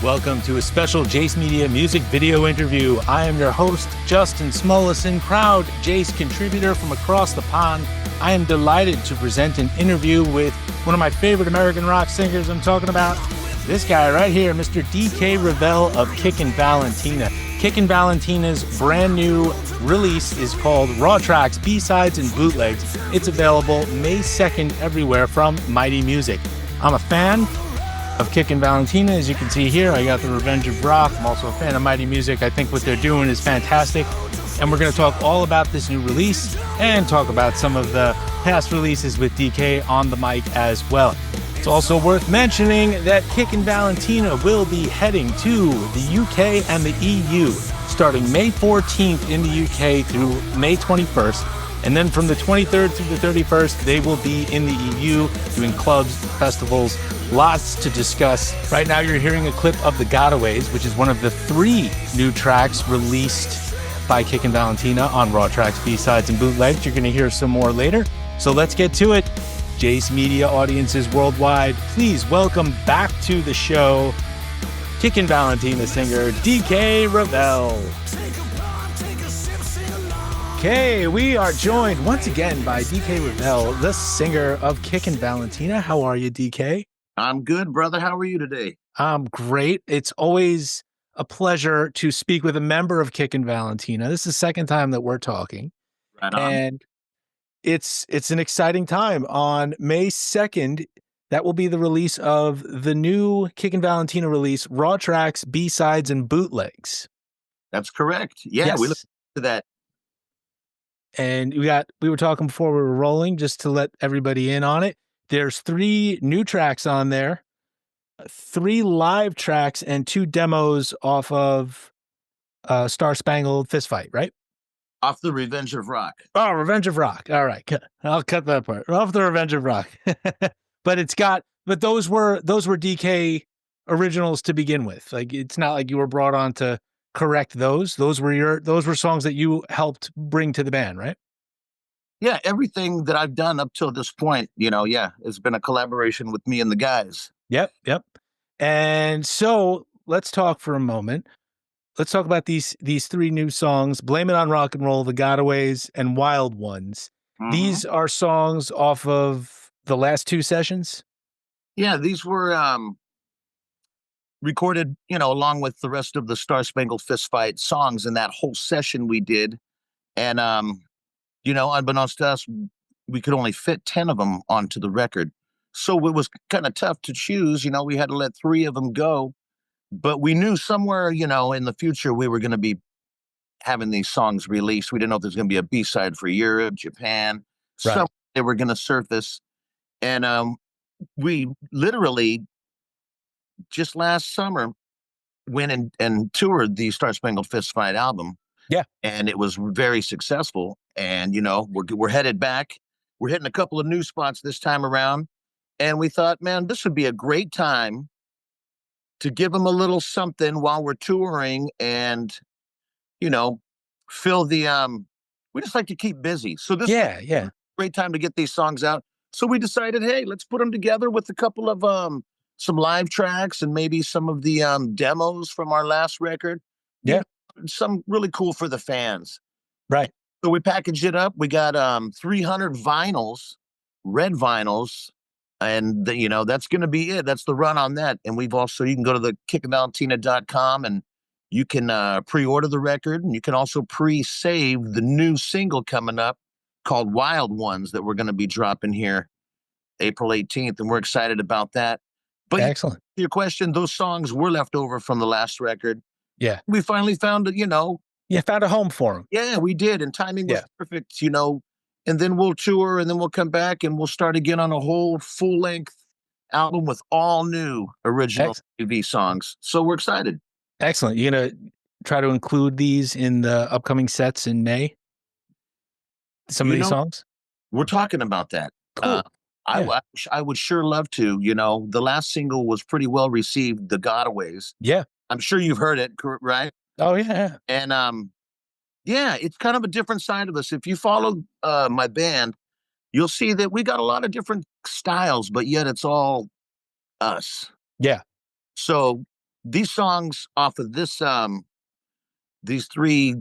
Welcome to a special Jace Media music video interview. I am your host, Justin Smolison, proud Jace contributor from across the pond. I am delighted to present an interview with one of my favorite American rock singers. I'm talking about this guy right here, Mr. DK Revell of Kickin Valentina. Kickin Valentina's brand new release is called Raw Tracks, B-Sides, and Bootlegs. It's available May 2nd everywhere from Mighty Music. I'm a fan of Kickin Valentina. As you can see here, I got the Revenge of Rock. I'm also a fan of Mighty Music. I think what they're doing is fantastic. And we're going to talk all about this new release and talk about some of the past releases with DK on the mic as well. It's also worth mentioning that Kickin Valentina will be heading to the UK and the EU starting May 14th in the UK through May 21st. And then from the 23rd through the 31st, they will be in the EU doing clubs, festivals, lots to discuss. Right now, you're hearing a clip of The Gotaways, which is one of the 3 new tracks released by Kickin Valentina on Raw Tracks, B-Sides, and Bootlegs. You're going to hear some more later. So let's get to it. Jace Media audiences worldwide, please welcome back to the show Kickin Valentina singer DK Revell. Okay, we are joined once again by DK Revell, the singer of Kickin Valentina. How are you, DK? I'm good, brother. How are you today? I'm great. It's always a pleasure to speak with a member of Kickin Valentina. This is the second time that we're talking. Right on. And it's an exciting time. On May 2nd, that will be the release of the new Kickin Valentina release, Raw Tracks, B-Sides, and Bootlegs. That's correct. Yeah, Yes. we look to that. And we were talking before we were rolling, just to let everybody in on it. There's 3 new tracks on there, 3 live tracks, and 2 demos off of Star Spangled Fistfight, right? Off the Revenge of Rock. Oh, Revenge of Rock. All right. I'll cut that part. Off the Revenge of Rock. But those were DK originals to begin with. Like, it's not like you were brought on to correct those. Those were songs that you helped bring to the band, right? Yeah, everything that I've done up till this point, it's been a collaboration with me and the guys. Yep. And so let's talk for a moment. Let's talk about these 3 new songs, Blame It on Rock and Roll, The Gotaways, and Wild Ones. Mhm. These are songs off of the last 2 sessions? Yeah, these were recorded, along with the rest of the Star Spangled Fistfight songs in that whole session we did. And, unbeknownst to us, we could only fit 10 of them onto the record. So it was kind of tough to choose. We had to let 3 of them go. But we knew somewhere, in the future, we were going to be having these songs released. We didn't know if there's going to be a B-side for Europe, Japan. Right. Somewhere they were going to surface. And we literally just last summer went and toured the Star Spangled Fistfight album. Yeah. And it was very successful. And, we're headed back. We're hitting a couple of new spots this time around. And we thought, man, this would be a great time to give them a little something while we're touring and, fill the, we just like to keep busy. So this is a great time to get these songs out. So we decided, hey, let's put them together with a couple of, some live tracks and maybe some of the, demos from our last record. Yeah. Some really cool for the fans. Right. So we packaged it up. We got, 300 vinyls, red vinyls. And that's going to be it. That's the run on that. And you can go to the kickinvalentina.com and you can pre-order the record, and you can also pre-save the new single coming up called Wild Ones that we're going to be dropping here April 18th. And we're excited about that. But excellent. Your question, those songs were left over from the last record. Yeah. We finally found found a home for them. Yeah, we did. And timing was perfect, and then we'll tour, and then we'll come back and we'll start again on a whole full-length album with all new original TV songs. So we're excited. Excellent. You're going to try to include these in the upcoming sets in May? Some of these songs? We're talking about that. Cool. I would sure love to. The last single was pretty well received, The Gotaways. Yeah. I'm sure you've heard it, right? Oh, yeah. And it's kind of a different side of us. If you follow my band, you'll see that we got a lot of different styles, but yet it's all us. Yeah. So these songs off of these three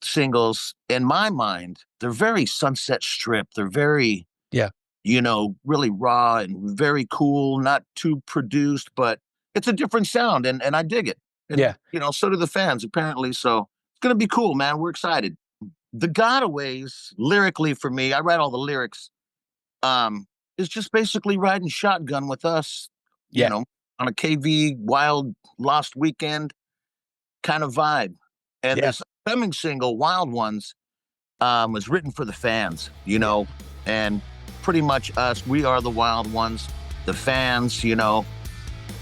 singles, in my mind, they're very Sunset Strip. They're very, Yeah. really raw and very cool, not too produced, but it's a different sound, and I dig it. And Yeah. so do the fans apparently. So it's gonna be cool, man. We're excited. The Gotaways, lyrically for me, I write all the lyrics. Is just basically riding shotgun with us, you Yeah. know, on a KV wild lost weekend kind of vibe. And Yeah. this coming single, Wild Ones, was written for the fans, Yeah. and pretty much us, we are the wild ones, the fans,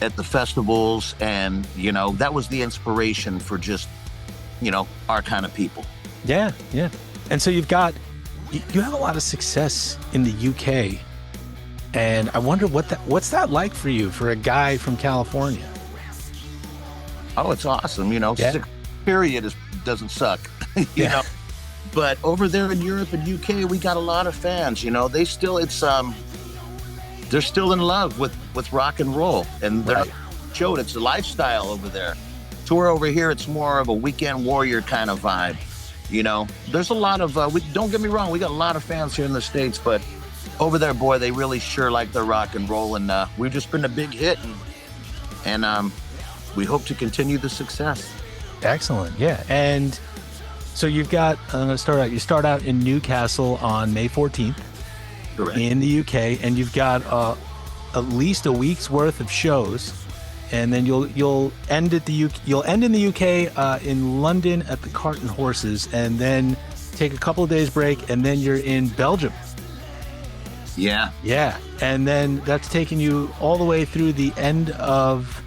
at the festivals. And, that was the inspiration for just, our kind of people. Yeah. Yeah. And so you have a lot of success in the UK. And I wonder what's that like for you, for a guy from California? Oh, it's awesome. Yeah. Period doesn't suck, Yeah. know. But over there in Europe and UK, we got a lot of fans. They're still in love with rock and roll, and they're Right. showed it's a lifestyle over there. Tour over here, it's more of a weekend warrior kind of vibe. There's a lot of don't get me wrong, we got a lot of fans here in the States, but over there, boy, they really sure like their rock and roll, and we've just been a big hit, and we hope to continue the success. Excellent. Yeah. And so you've got, you start out in Newcastle on May 14th Correct. in the UK, and you've got at least a week's worth of shows. And then you'll end in the UK in London at the Cart and Horses, and then take a couple of days break, and then you're in Belgium. Yeah. Yeah. And then that's taking you all the way through the end of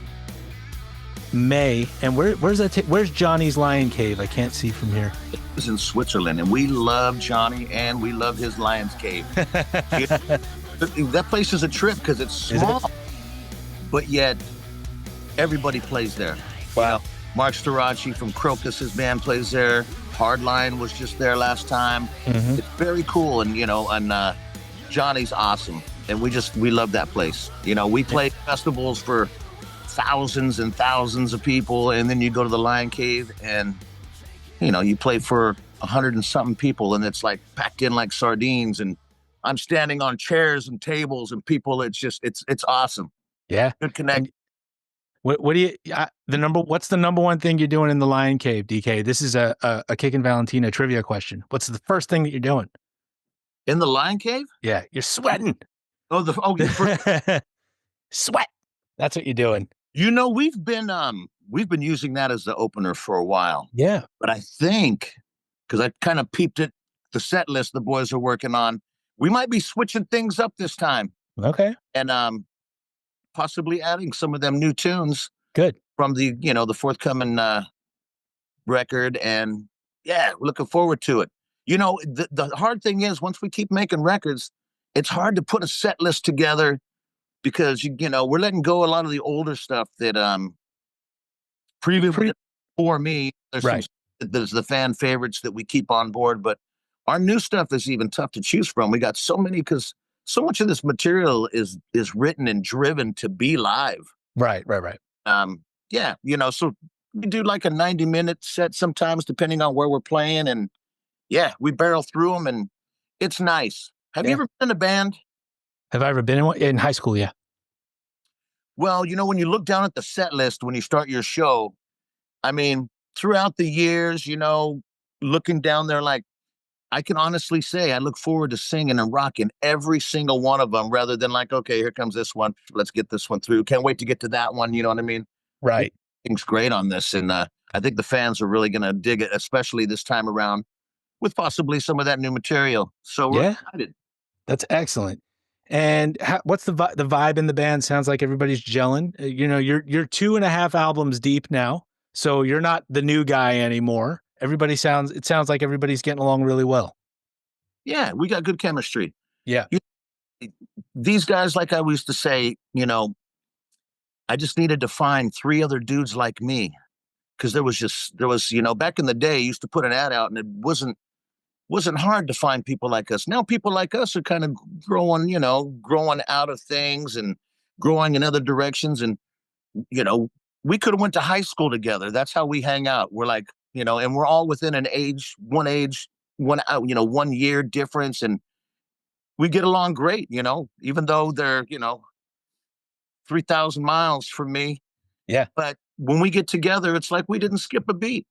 May. And where's that? Where's Johnny's Lion Cave? I can't see from here. It's in Switzerland, and we love Johnny, and we love his Lion's Cave. That place is a trip because it's small, but yet everybody plays there. Wow. Mark Storaci from Crocus's band plays there. Hardline was just there last time. Mm-hmm. It's very cool, and Johnny's awesome, and we love that place. We play festivals for thousands and thousands of people, and then you go to the Lion Cave, and you play for 100 and something people, and it's like packed in like sardines, and I'm standing on chairs and tables and people. It's awesome. Yeah. Good connect. What do you what's the number one thing you're doing in the Lion Cave, DK? This is a Kickin Valentina trivia question. What's the first thing that you're doing In the Lion Cave? Yeah, you're sweating. Sweat. That's what you're doing. We've been using that as the opener for a while. Yeah. But I think, because I kind of peeped at the set list the boys are working on, we might be switching things up this time. Okay. And possibly adding some of them new tunes. Good. From the forthcoming record, and yeah, we're looking forward to it. The hard thing is, once we keep making records, it's hard to put a set list together, because we're letting go a lot of the older stuff that previously for me. There's the fan favorites that we keep on board, but our new stuff is even tough to choose from. We got so many, because so much of this material is written and driven to be live. Right. Yeah, so we do like a 90-minute set sometimes, depending on where we're playing, and yeah, we barrel through them, and it's nice. Have you ever been in a band? Have I ever been in one? In high school, yeah. Well, when you look down at the set list when you start your show, I mean, throughout the years, looking down there, like, I can honestly say I look forward to singing and rocking every single one of them, rather than like, okay, here comes this one. Let's get this one through. Can't wait to get to that one. You know what I mean? Right. Things great on this. And I think the fans are really going to dig it, especially this time around with possibly some of that new material. So we're excited. That's excellent. And what's the vibe in the band? Sounds like everybody's gelling. You're 2.5 albums deep now, so you're not the new guy anymore. It sounds like everybody's getting along really well. Yeah, we got good chemistry. Yeah. These guys, like I used to say, I just needed to find 3 other dudes like me, because there was back in the day, you used to put an ad out, and it wasn't hard to find people like us. Now people like us are kind of growing out of things and growing in other directions, and we could have went to high school together. That's how we hang out. We're like, and we're all within one year difference, and we get along great. Even though they're 3,000 miles from me. Yeah, But when we get together, it's like we didn't skip a beat.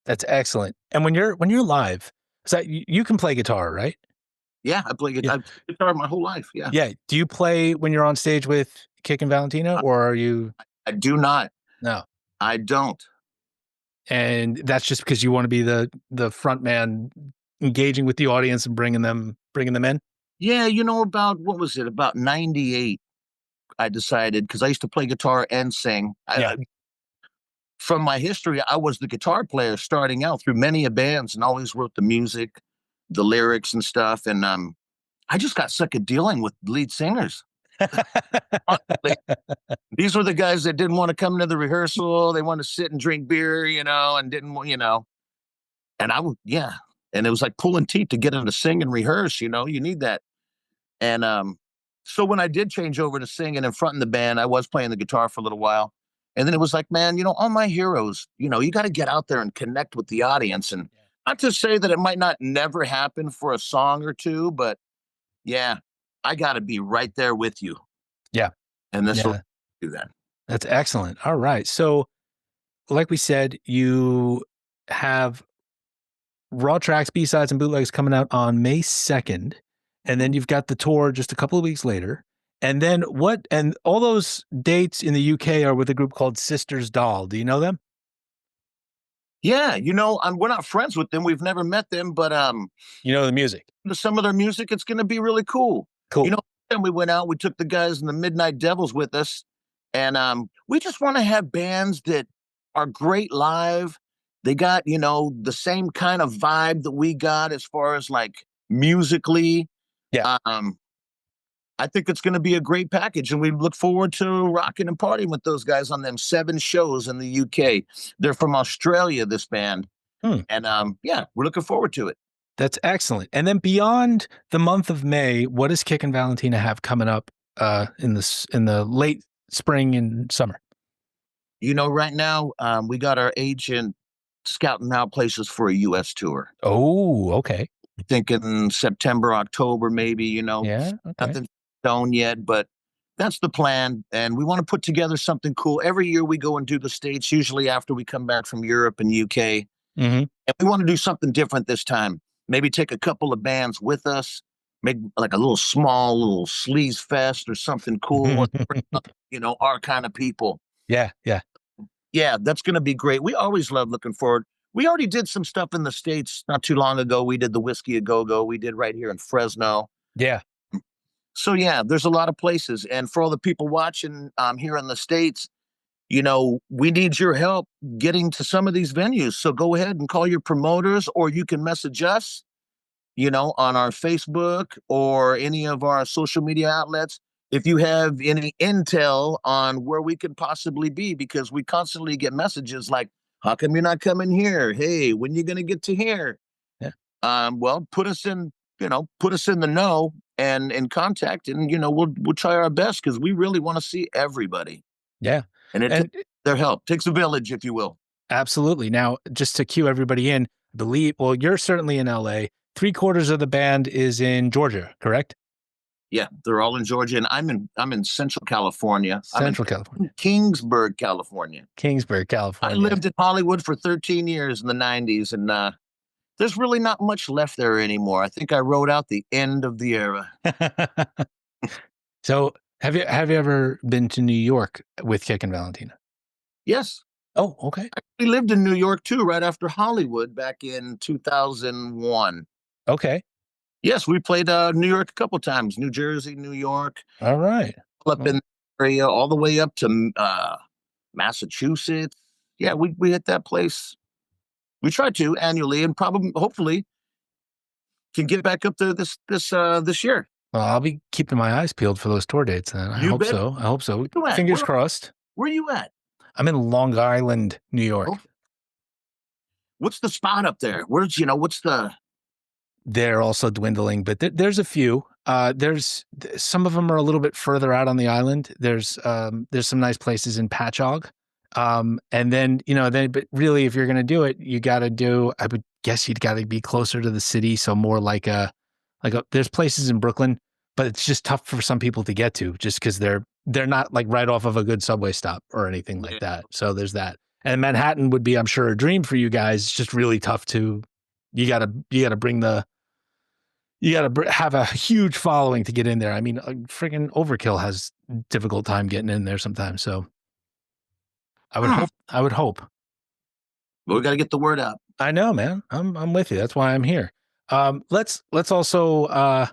that's excellent. And when you're live, so you can play guitar, right? Yeah, I play Yeah. guitar. I've played guitar my whole life. Yeah, Yeah. Do you play when you're on stage with Kickin Valentina, or are you I do not. no? I don't. And that's just because you want to be the front man, engaging with the audience and bringing them in. Yeah, about what was it? About 98. I decided because I used to play guitar and sing. Yeah. From my history, I was the guitar player starting out through many a bands and always wrote the music, the lyrics and stuff. And I just got sick of dealing with lead singers. Honestly, these were the guys that didn't want to come to the rehearsal. They wanted to sit and drink beer, and didn't, and I would, yeah. And it was like pulling teeth to get them to sing and rehearse, you need that. And so when I did change over to singing and fronting the band, I was playing the guitar for a little while. And then it was like, man, all my heroes, you got to get out there and connect with the audience. And not to say that it might not never happen for a song or two, but yeah, I got to be right there with you. Yeah. And this will Yeah. do that. That's excellent. All right. So, like we said, you have raw tracks, B-sides, and bootlegs coming out on May 2nd. And then you've got the tour just a couple of weeks later. And then and all those dates in the UK are with a group called Sisters Doll. Do you know them? Yeah, we're not friends with them. We've never met them, but You know the music. some of their music, it's going to be really cool. Cool. And we went out, we took the guys in the Midnight Devils with us, and we just want to have bands that are great live. They got, the same kind of vibe that we got as far as like musically. Yeah. I think it's going to be a great package, and we look forward to rocking and partying with those guys on them 7 shows in the UK. They're from Australia, this band. And yeah, we're looking forward to it. That's excellent. And then beyond the month of May, what does Kickin Valentina have coming up in the late spring and summer? Right now, we got our agent scouting out places for a U.S. tour. Oh, okay. Thinking September, October, maybe, Yeah. Okay. nothing done yet, but that's the plan. And we want to put together something cool. Every year we go and do the States, usually after we come back from Europe and UK. Mm-hmm. And we want to do something different this time. Maybe take a couple of bands with us, make like a little sleaze fest or something cool. Our kind of people. Yeah. Yeah. Yeah, that's going to be great. We always love looking forward. We already did some stuff in the States not too long ago. We did the Whiskey a Go-Go. We did right here in Fresno. Yeah. So yeah, there's a lot of places. And for all the people watching here in the States, we need your help getting to some of these venues. So go ahead and call your promoters, or you can message us, on our Facebook or any of our social media outlets. If you have any intel on where we could possibly be, because we constantly get messages like, how come you're not coming here? Hey, when you going to get to here? Yeah. Well, put us in the know and in contact, and we'll try our best, because we really want to see everybody. Yeah. And takes their help. Takes a village, if you will. Absolutely. Now, just to cue everybody in, you're certainly in LA. 3/4 of the band is in Georgia, correct? Yeah, they're all in Georgia, and I'm in Central California. Central California. Kingsburg, California. Kingsburg, California. I lived in Hollywood for 13 years in the 90s, and there's really not much left there anymore. I think I wrote out the end of the era. So, have you ever been to New York with Kickin Valentina? Yes. Oh, okay. We lived in New York too, right after Hollywood, back in 2001. Okay. Yes, we played New York a couple times. New Jersey, New York. All right. Up in the area, all the way up to Massachusetts. Yeah, we hit that place. We try to annually, and hopefully can get back up there this year. Well, I'll be keeping my eyes peeled for those tour dates then. I hope so. Fingers crossed. Where are you at? I'm in Long Island, New York. Oh. What's the spot up there? What's the... They're also dwindling, but there's a few. There's some of them are a little bit further out on the island. There's some nice places in Patchogue. And then, but really, if you're going to do it, you got to I would guess you'd got to be closer to the city. So more there's places in Brooklyn, but it's just tough for some people to get to just because they're not like right off of a good subway stop or anything like that. So there's that. And Manhattan would be, I'm sure, a dream for you guys. It's just really tough you gotta have a huge following to get in there. I mean, freaking Overkill has difficult time getting in there sometimes. So I would hope. But we got to get the word out. I know, man. I'm with you. That's why I'm here. Let's also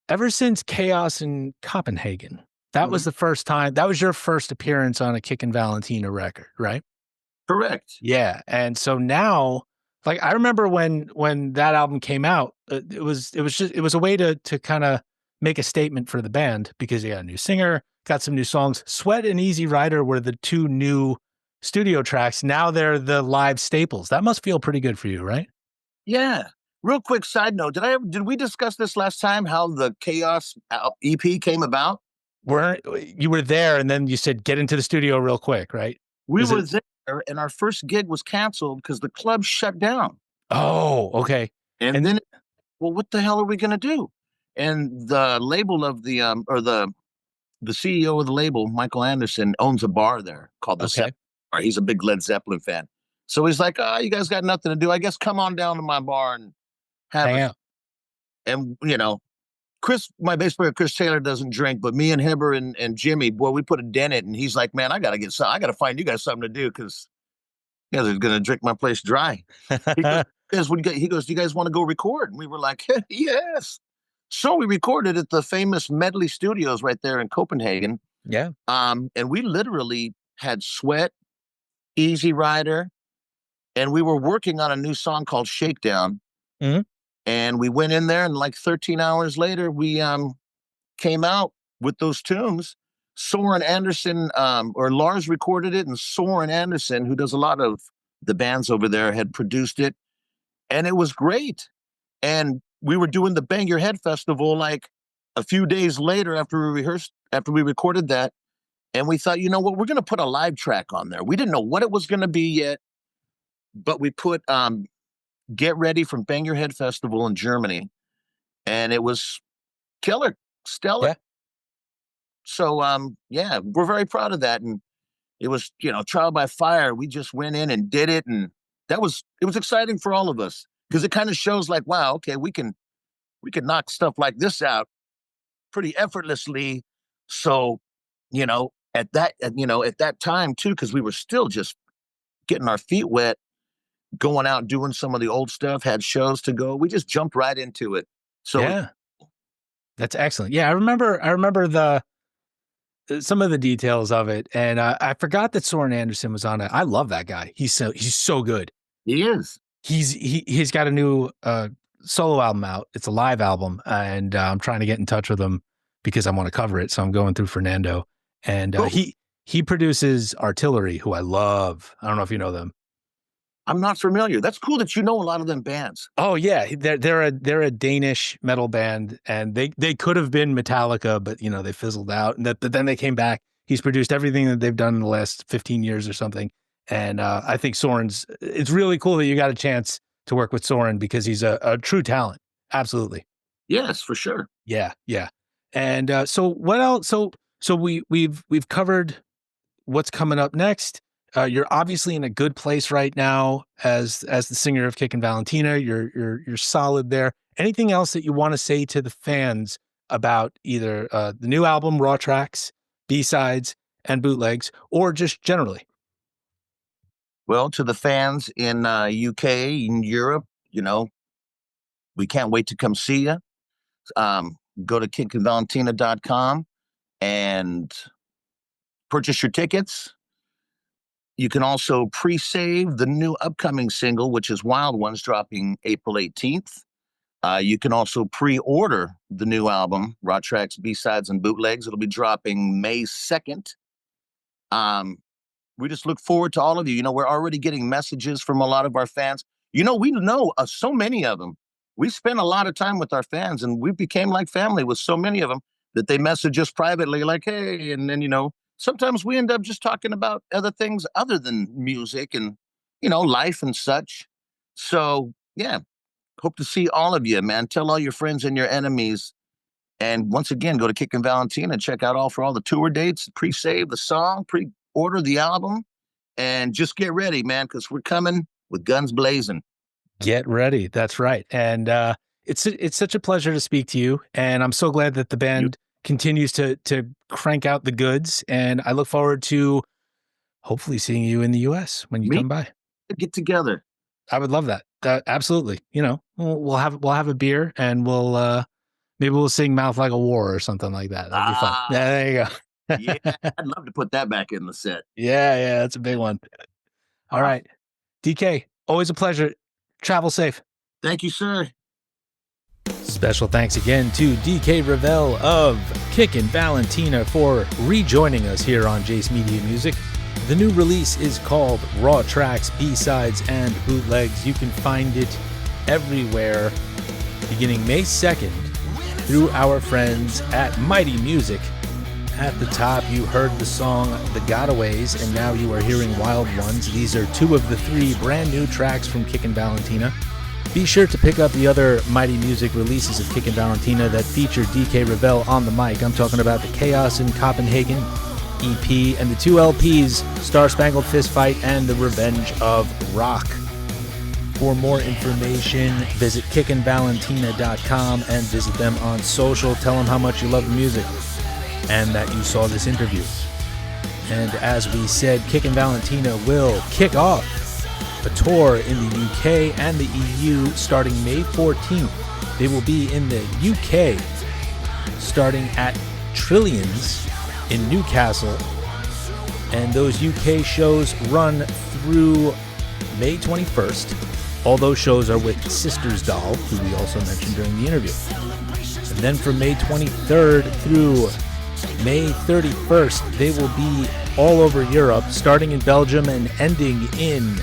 ever since Chaos in Copenhagen, that was the first time. That was your first appearance on a Kickin Valentina record, right? Correct. Yeah, and so now, like I remember when that album came out, it was a way to kind of make a statement for the band because you got a new singer, got some new songs. Sweat and Easy Rider were the two new studio tracks. Now they're the live staples. That must feel pretty good for you, right? Yeah. Real quick side note: did we discuss this last time? How the Chaos EP came about? You were there, and then you said get into the studio real quick, right? We were there, and our first gig was canceled because the club shut down. Oh, okay. And then, well, what the hell are we going to do? And the label of the CEO of the label, Michael Anderson, owns a bar there called the Zeppelin Bar. He's a big Led Zeppelin fan. So he's like, "Oh, you guys got nothing to do. I guess come on down to my bar and have hang out." And my bass player Chris Taylor doesn't drink, but me and Heber and Jimmy, boy, we put a dent in it. And he's like, "Man, I gotta find you guys something to do because they're gonna drink my place dry." He goes, "Do you guys want to go record?" And we were like, "Yes." So we recorded at the famous Medley Studios right there in Copenhagen. Yeah. And we literally had Sweat, Easy Rider, and we were working on a new song called Shakedown. Mhm. And we went in there, and like 13 hours later, we came out with those tunes. Soren Anderson, or Lars recorded it, and Soren Anderson, who does a lot of the bands over there, had produced it. And it was great. And we were doing the Bang Your Head Festival like a few days later after we recorded that. And we thought, you know what, we're going to put a live track on there. We didn't know what it was going to be yet, but we put Get Ready from Bang Your Head Festival in Germany. And it was killer, stellar. Yeah. So, yeah, we're very proud of that. And it was, trial by fire. We just went in and did it. And it was exciting for all of us because it kind of shows like, wow, okay, we can knock stuff like this out pretty effortlessly. So, at that time too, because we were still just getting our feet wet, going out doing some of the old stuff, had shows to go. We just jumped right into it. So yeah, that's excellent. Yeah, I remember some of the details of it, and I forgot that Soren Anderson was on it. I love that guy. He's so good. He is. He's got a new solo album out. It's a live album, and I'm trying to get in touch with him because I want to cover it. So I'm going through Fernando, and Cool. he produces Artillery, who I love. I don't know if you know them. I'm not familiar. That's cool that you know a lot of them bands. Oh yeah, they're a Danish metal band, and they could have been Metallica, but they fizzled out. And but then they came back. He's produced everything that they've done in the last 15 years or something. And I think it's really cool that you got a chance to work with Soren because he's a true talent. Absolutely. Yes, for sure. Yeah, yeah. And so what else? So we've covered what's coming up next. You're obviously in a good place right now as the singer of Kickin Valentina. You're solid there. Anything else that you want to say to the fans about either the new album, raw tracks, B-sides, and bootlegs, or just generally? Well, to the fans in UK, in Europe, we can't wait to come see you. Go to kickinvalentina.com and purchase your tickets. You can also pre-save the new upcoming single, which is Wild Ones, dropping April 18th. You can also pre-order the new album, Raw Tracks, B-Sides, and Bootlegs. It'll be dropping May 2nd. We just look forward to all of you. We're already getting messages from a lot of our fans. We know so many of them. We spend a lot of time with our fans, and we became like family with so many of them that they message us privately like, hey, and then, sometimes we end up just talking about other things other than music and, life and such. So, yeah, hope to see all of you, man. Tell all your friends and your enemies. And once again, go to Kickin Valentina and check out all the tour dates, pre-save the song, pre-order the album, and just get ready, man, because we're coming with guns blazing. Get ready. That's right. And it's such a pleasure to speak to you. And I'm so glad that the You, band continues to crank out the goods. And I look forward to hopefully seeing you in the US when you me, come by. get together. I would love that. Absolutely. We'll have a beer and maybe we'll sing Mouth Like a War or something like that. That'd be fun. Ah, Yeah, there you yeah, go. I'd love to put that back in the set. Yeah, that's a big one. All Ah, right. DK, always a pleasure. Travel safe. thank you, sir. Special thanks again to DK Ravel of Kickin Valentina for rejoining us here on Jace Media Music. The new release is called Raw Tracks, B-Sides, and Bootlegs. You can find it everywhere beginning May 2nd through our friends at Mighty Music. At the top, you heard the song The Gotaways, and now you are hearing Wild Ones. These are two of the three brand new tracks from Kickin Valentina. Be sure to pick up the other Mighty Music releases of Kickin Valentina that feature DK Ravel on the mic. I'm talking about the Chaos in Copenhagen EP and the two LPs, Star Spangled Fistfight and The Revenge of Rock. For more information, visit kickinvalentina.com and visit them on social. Tell them how much you love the music and that you saw this interview. And as we said, Kickin Valentina will kick off a tour in the UK and the EU starting May 14th. They will be in the UK starting at Trillions in Newcastle, and those UK shows run through May 21st. All those shows are with Sisters Doll, who we also mentioned during the interview. And then from May 23rd through May 31st, they will be all over Europe, starting in Belgium and ending in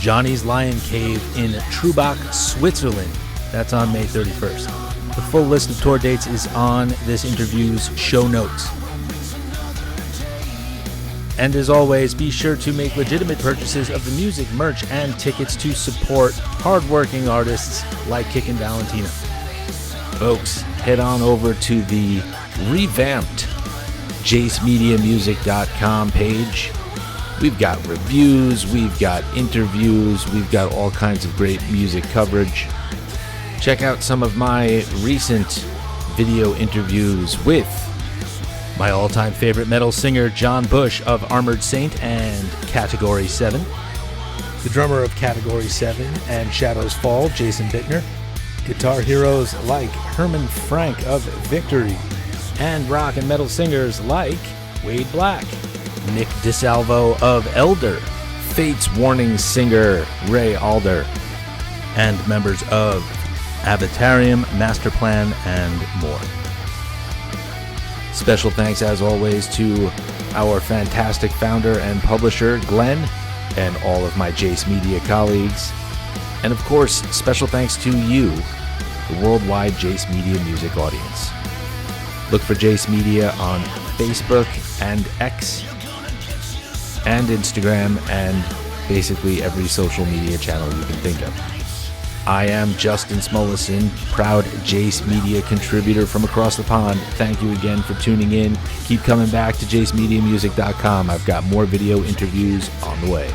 Johnny's Lion Cave in Trubach, Switzerland. That's on May 31st. The full list of tour dates is on this interview's show notes. And as always, be sure to make legitimate purchases of the music, merch, and tickets to support hardworking artists like Kickin Valentina. Folks, head on over to the revamped JaceMediaMusic.com page. We've got reviews, we've got interviews, we've got all kinds of great music coverage. Check out some of my recent video interviews with my all-time favorite metal singer, John Bush of Armored Saint and Category 7. The drummer of Category 7 and Shadows Fall, Jason Bittner. Guitar heroes like Herman Frank of Victory. And rock and metal singers like Wade Black, Nick DeSalvo of Elder, Fate's Warning singer Ray Alder, and members of Avatarium, Masterplan, and more. Special thanks, as always, to our fantastic founder and publisher, Glenn, and all of my Jace Media colleagues. And of course, special thanks to you, the worldwide Jace Media music audience. Look for Jace Media on Facebook and X and Instagram and basically every social media channel you can think of. I am Justin Smolison, proud Jace Media contributor from across the pond. Thank you again for tuning in. Keep coming back to JaceMediaMusic.com. I've got more video interviews on the way.